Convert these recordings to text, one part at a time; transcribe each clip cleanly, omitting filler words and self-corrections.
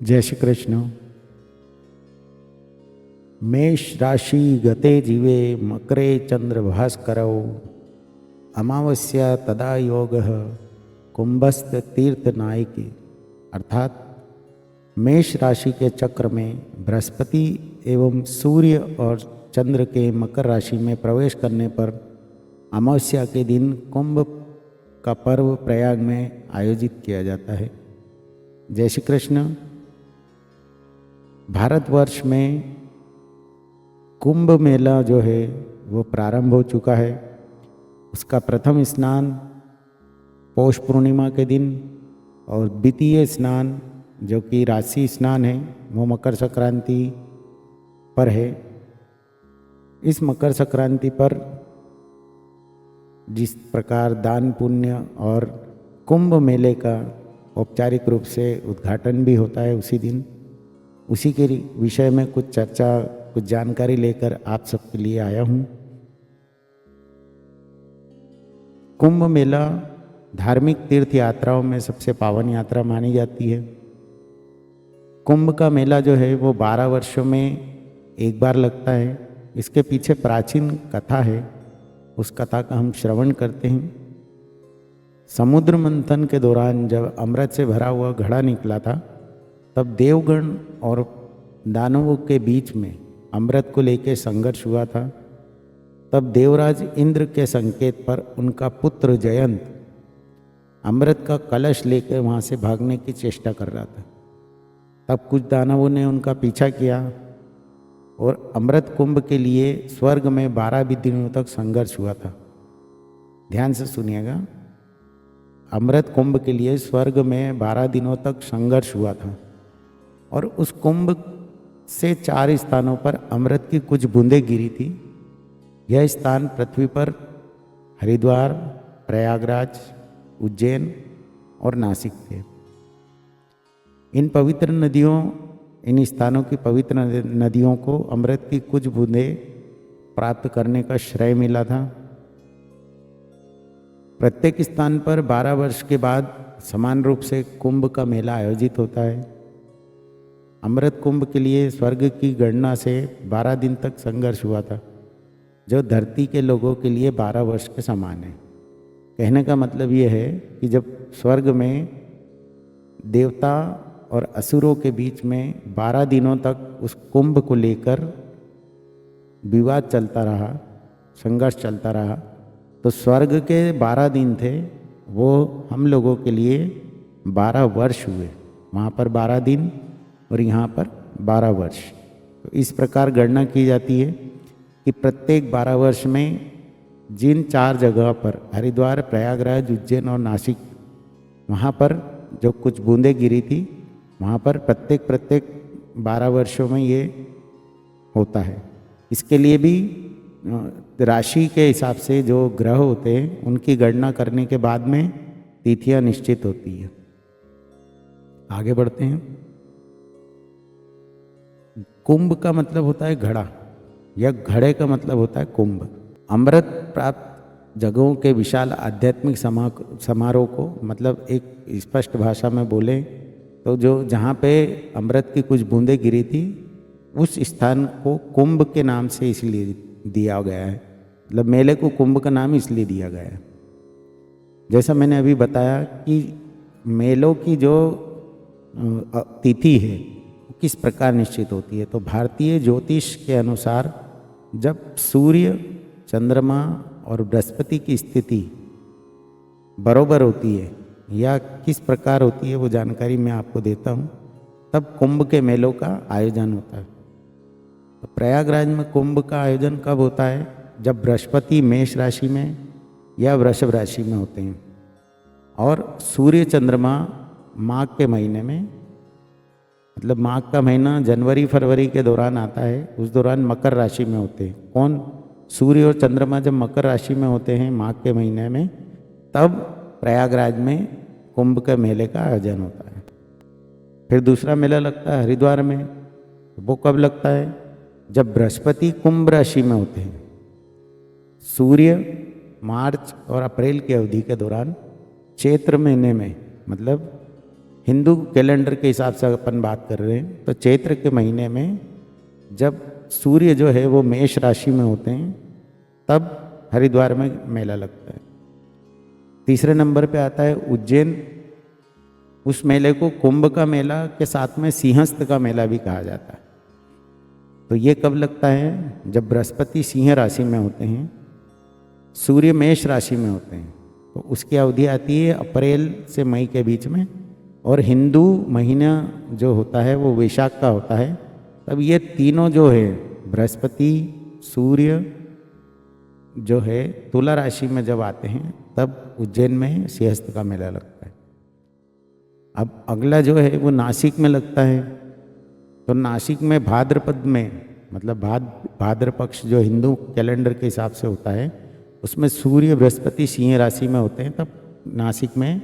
जय श्री कृष्ण। मेष राशि गते जीवे मकरे चंद्र भास्करौ अमावस्या तदा योग कुंभस्थ तीर्थ नायकी। अर्थात मेष राशि के चक्र में बृहस्पति एवं सूर्य और चंद्र के मकर राशि में प्रवेश करने पर अमावस्या के दिन कुंभ का पर्व प्रयाग में आयोजित किया जाता है। जय श्री कृष्ण। भारतवर्ष में कुंभ मेला जो है वो प्रारंभ हो चुका है। उसका प्रथम स्नान पौष पूर्णिमा के दिन और द्वितीय स्नान जो कि राशि स्नान है वो मकर संक्रांति पर है। इस मकर संक्रांति पर जिस प्रकार दान पुण्य और कुंभ मेले का औपचारिक रूप से उद्घाटन भी होता है उसी दिन, उसी के विषय में कुछ चर्चा कुछ जानकारी लेकर आप सबके लिए आया हूँ। कुंभ मेला धार्मिक तीर्थ यात्राओं में सबसे पावन यात्रा मानी जाती है। कुंभ का मेला जो है वो 12 वर्षों में एक बार लगता है। इसके पीछे प्राचीन कथा है, उस कथा का हम श्रवण करते हैं। समुद्र मंथन के दौरान जब अमृत से भरा हुआ घड़ा निकला था, तब देवगण और दानवों के बीच में अमृत को लेकर संघर्ष हुआ था। तब देवराज इंद्र के संकेत पर उनका पुत्र जयंत अमृत का कलश लेकर वहाँ से भागने की चेष्टा कर रहा था। तब कुछ दानवों ने उनका पीछा किया और अमृत कुंभ के लिए स्वर्ग में 12 दिनों तक संघर्ष हुआ था। ध्यान से सुनिएगा, अमृत कुंभ के लिए स्वर्ग में 12 दिनों तक संघर्ष हुआ था और उस कुंभ से 4 स्थानों पर अमृत की कुछ बूंदें गिरी थी। यह स्थान पृथ्वी पर हरिद्वार, प्रयागराज, उज्जैन और नासिक थे। इन पवित्र नदियों, इन स्थानों की पवित्र नदियों को अमृत की कुछ बूंदें प्राप्त करने का श्रेय मिला था। प्रत्येक स्थान पर 12 वर्ष के बाद समान रूप से कुंभ का मेला आयोजित होता है। अमृत कुंभ के लिए स्वर्ग की गणना से 12 दिन तक संघर्ष हुआ था, जो धरती के लोगों के लिए 12 वर्ष के समान है। कहने का मतलब ये है कि जब स्वर्ग में देवता और असुरों के बीच में 12 दिनों तक उस कुंभ को लेकर विवाद चलता रहा, संघर्ष चलता रहा, तो स्वर्ग के 12 दिन थे वो हम लोगों के लिए 12 वर्ष हुए। वहाँ पर 12 दिन और यहाँ पर 12 वर्ष। तो इस प्रकार गणना की जाती है कि प्रत्येक 12 वर्ष में जिन 4 जगह पर हरिद्वार, प्रयागराज, उज्जैन और नासिक, वहाँ पर जो कुछ बूंदें गिरी थी, वहाँ पर प्रत्येक 12 वर्षों में ये होता है। इसके लिए भी राशि के हिसाब से जो ग्रह होते हैं उनकी गणना करने के बाद में तिथियां निश्चित होती है। आगे बढ़ते हैं। कुंभ का मतलब होता है घड़ा, या घड़े का मतलब होता है कुंभ। अमृत प्राप्त जगहों के विशाल आध्यात्मिक समारोह को, मतलब एक स्पष्ट भाषा में बोले तो जो जहाँ पे अमृत की कुछ बूंदें गिरी थी उस स्थान को कुंभ के नाम से इसलिए दिया गया है। मतलब मेले को कुंभ का नाम इसलिए दिया गया है। जैसा मैंने अभी बताया कि मेलों की जो तिथि है किस प्रकार निश्चित होती है, तो भारतीय ज्योतिष के अनुसार जब सूर्य, चंद्रमा और बृहस्पति की स्थिति बरोबर होती है या किस प्रकार होती है वो जानकारी मैं आपको देता हूँ, तब कुंभ के मेलों का आयोजन होता है। तो प्रयागराज में कुंभ का आयोजन कब होता है? जब बृहस्पति मेष राशि में या वृषभ राशि में होते हैं और सूर्य चंद्रमा माघ के महीने में, मतलब माघ का महीना जनवरी फरवरी के दौरान आता है, उस दौरान मकर राशि में होते हैं। कौन? सूर्य और चंद्रमा जब मकर राशि में होते हैं माघ के महीने में, तब प्रयागराज में कुंभ के मेले का आयोजन होता है। फिर दूसरा मेला लगता है हरिद्वार में। वो कब लगता है? जब बृहस्पति कुंभ राशि में होते हैं। सूर्य मार्च और अप्रैल की अवधि के दौरान चैत्र महीने में, मतलब हिंदू कैलेंडर के हिसाब से अपन बात कर रहे हैं तो चैत्र के महीने में जब सूर्य जो है वो मेष राशि में होते हैं तब हरिद्वार में मेला लगता है। तीसरे नंबर पे आता है उज्जैन। उस मेले को कुंभ का मेला के साथ में सिंहस्थ का मेला भी कहा जाता है। तो ये कब लगता है? जब बृहस्पति सिंह राशि में होते हैं, सूर्य मेष राशि में होते हैं, तो उसकी अवधि आती है अप्रैल से मई के बीच में। और हिंदू महीना जो होता है वो वैशाख का होता है। तब ये तीनों जो है बृहस्पति सूर्य जो है तुला राशि में जब आते हैं तब उज्जैन में सिंहस्थ का मेला लगता है। अब अगला जो है वो नासिक में लगता है। तो नासिक में भाद्रपद में मतलब भाद्र पक्ष जो हिंदू कैलेंडर के हिसाब से होता है उसमें सूर्य बृहस्पति सिंह राशि में होते हैं, तब नासिक में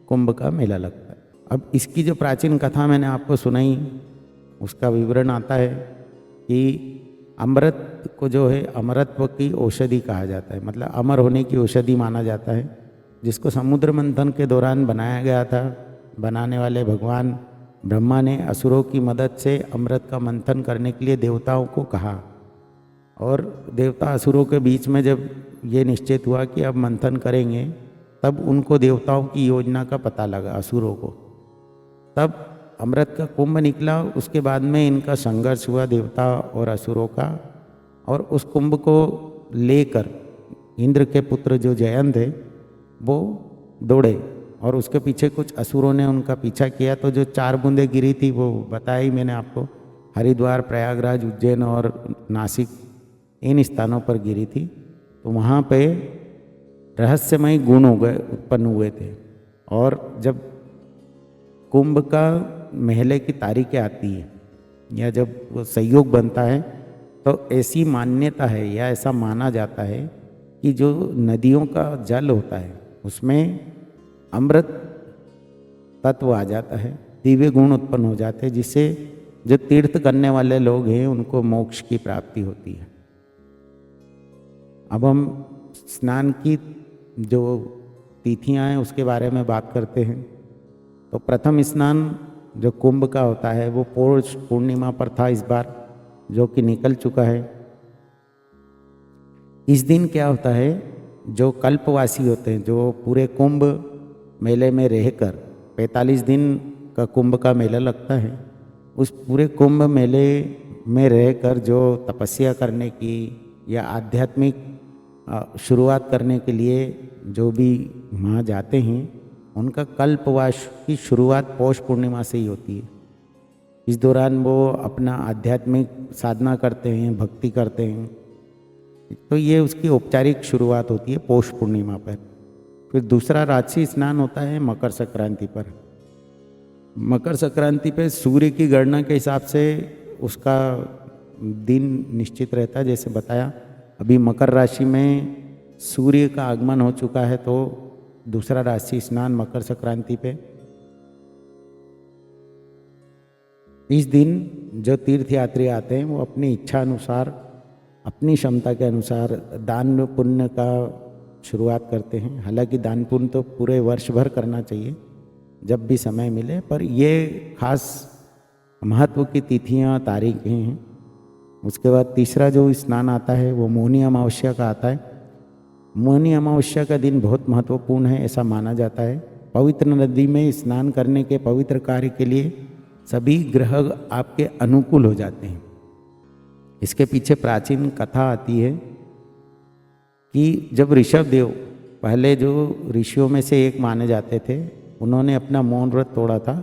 कुंभ का मेला लगता है। अब इसकी जो प्राचीन कथा मैंने आपको सुनाई उसका विवरण आता है कि अमृत को जो है अमरत्व की औषधि कहा जाता है, मतलब अमर होने की औषधि माना जाता है, जिसको समुद्र मंथन के दौरान बनाया गया था। बनाने वाले भगवान ब्रह्मा ने असुरों की मदद से अमृत का मंथन करने के लिए देवताओं को कहा, और देवता असुरों के बीच में जब ये निश्चित हुआ कि अब मंथन करेंगे, तब उनको देवताओं की योजना का पता लगा असुरों को। तब अमृत का कुंभ निकला। उसके बाद में इनका संघर्ष हुआ देवता और असुरों का, और उस कुंभ को लेकर इंद्र के पुत्र जो जयंत है वो दौड़े, और उसके पीछे कुछ असुरों ने उनका पीछा किया। तो जो 4 बूंदें गिरी थी वो बताई मैंने आपको, हरिद्वार, प्रयागराज, उज्जैन और नासिक, इन स्थानों पर गिरी थी। तो वहाँ पे रहस्यमय गुण उत्पन्न हुए थे। और जब कुंभ का मेले की तारीखें आती है या जब वो संयोग बनता है तो ऐसी मान्यता है या ऐसा माना जाता है कि जो नदियों का जल होता है उसमें अमृत तत्व आ जाता है, दिव्य गुण उत्पन्न हो जाते हैं, जिससे जो तीर्थ करने वाले लोग हैं उनको मोक्ष की प्राप्ति होती है। अब हम स्नान की जो तिथियां हैं उसके बारे में बात करते हैं। तो प्रथम स्नान जो कुंभ का होता है वो पौष पूर्णिमा पर था इस बार, जो कि निकल चुका है। इस दिन क्या होता है, जो कल्पवासी होते हैं, जो पूरे कुंभ मेले में रहकर 45 दिन का कुंभ का मेला लगता है, उस पूरे कुंभ मेले में रहकर जो तपस्या करने की या आध्यात्मिक शुरुआत करने के लिए जो भी वहाँ जाते हैं, उनका कल्पवास की शुरुआत पौष पूर्णिमा से ही होती है। इस दौरान वो अपना आध्यात्मिक साधना करते हैं, भक्ति करते हैं। तो ये उसकी औपचारिक शुरुआत होती है पौष पूर्णिमा पर। फिर दूसरा राजसी स्नान होता है मकर संक्रांति पर। मकर संक्रांति पे सूर्य की गणना के हिसाब से उसका दिन निश्चित रहता है। जैसे बताया, अभी मकर राशि में सूर्य का आगमन हो चुका है, तो दूसरा राशि स्नान मकर संक्रांति पे। इस दिन जो तीर्थ यात्री आते हैं वो अपनी इच्छा अनुसार, अपनी क्षमता के अनुसार दान पुण्य का शुरुआत करते हैं। हालांकि दान पुण्य तो पूरे वर्ष भर करना चाहिए जब भी समय मिले, पर ये खास महत्व की तिथियां, तारीखें हैं। उसके बाद तीसरा जो स्नान आता है वो मोहिनी अमावस्या का आता है। मोहिनी अमावस्या का दिन बहुत महत्वपूर्ण है, ऐसा माना जाता है। पवित्र नदी में स्नान करने के पवित्र कार्य के लिए सभी ग्रह आपके अनुकूल हो जाते हैं। इसके पीछे प्राचीन कथा आती है कि जब ऋषभ देव, पहले जो ऋषियों में से एक माने जाते थे, उन्होंने अपना मौन व्रत तोड़ा था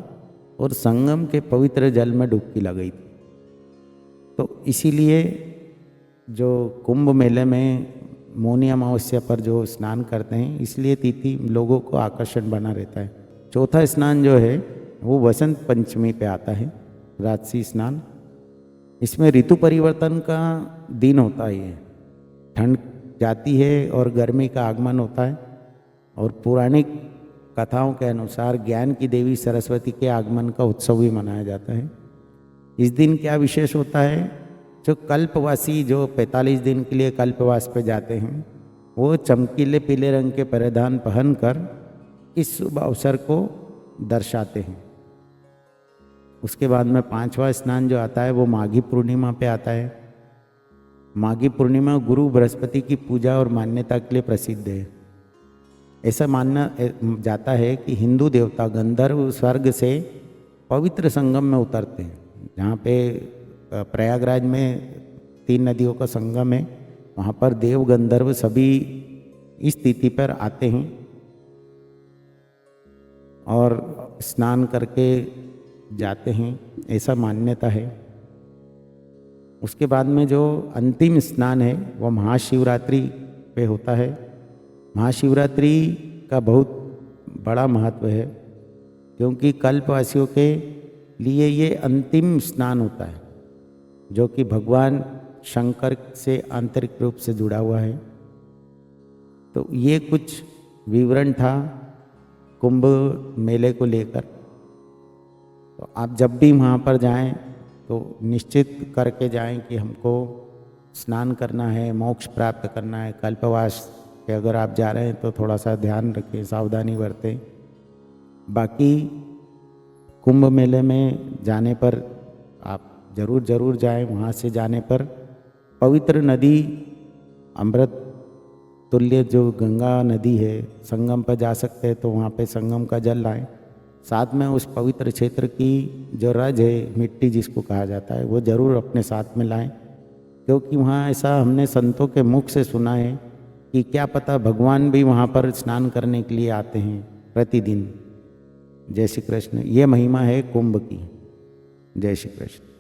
और संगम के पवित्र जल में डुबकी लगाई थी। तो इसीलिए जो कुंभ मेले में मौनी अमावस्या पर जो स्नान करते हैं, इसलिए तिथि लोगों को आकर्षण बना रहता है। चौथा स्नान जो है वो वसंत पंचमी पे आता है, राजसी स्नान। इसमें ऋतु परिवर्तन का दिन होता है। ठंड जाती है और गर्मी का आगमन होता है, और पौराणिक कथाओं के अनुसार ज्ञान की देवी सरस्वती के आगमन का उत्सव भी मनाया जाता है। इस दिन क्या विशेष होता है, जो कल्पवासी जो 45 दिन के लिए कल्पवास पे जाते हैं, वो चमकीले पीले रंग के परिधान पहनकर इस शुभ अवसर को दर्शाते हैं। उसके बाद में 5वां स्नान जो आता है वो माघी पूर्णिमा पे आता है। माघी पूर्णिमा गुरु बृहस्पति की पूजा और मान्यता के लिए प्रसिद्ध है। ऐसा मानना जाता है कि हिंदू देवता गंधर्व स्वर्ग से पवित्र संगम में उतरते हैं। जहाँ पे प्रयागराज में 3 नदियों का संगम है, वहाँ पर देव गंधर्व सभी इस तिथि पर आते हैं और स्नान करके जाते हैं, ऐसा मान्यता है। उसके बाद में जो अंतिम स्नान है वो महाशिवरात्रि पे होता है। महाशिवरात्रि का बहुत बड़ा महत्व है, क्योंकि कल्पवासियों के लिए ये अंतिम स्नान होता है, जो कि भगवान शंकर से आंतरिक रूप से जुड़ा हुआ है। तो ये कुछ विवरण था कुंभ मेले को लेकर। तो आप जब भी वहाँ पर जाएं तो निश्चित करके जाएं कि हमको स्नान करना है, मोक्ष प्राप्त करना है। कल्पवास पे अगर आप जा रहे हैं तो थोड़ा सा ध्यान रखें, सावधानी बरतें। बाकी कुंभ मेले में जाने पर आप ज़रूर जाएं। वहाँ से जाने पर पवित्र नदी अमृत तुल्य जो गंगा नदी है, संगम पर जा सकते हैं तो वहाँ पे संगम का जल लाएं। साथ में उस पवित्र क्षेत्र की जो रज है, मिट्टी जिसको कहा जाता है, वो ज़रूर अपने साथ में लाएं, क्योंकि वहाँ ऐसा हमने संतों के मुख से सुना है कि क्या पता भगवान भी वहाँ पर स्नान करने के लिए आते हैं प्रतिदिन। जय श्री कृष्ण। ये महिमा है कुंभ की। जय श्री कृष्ण।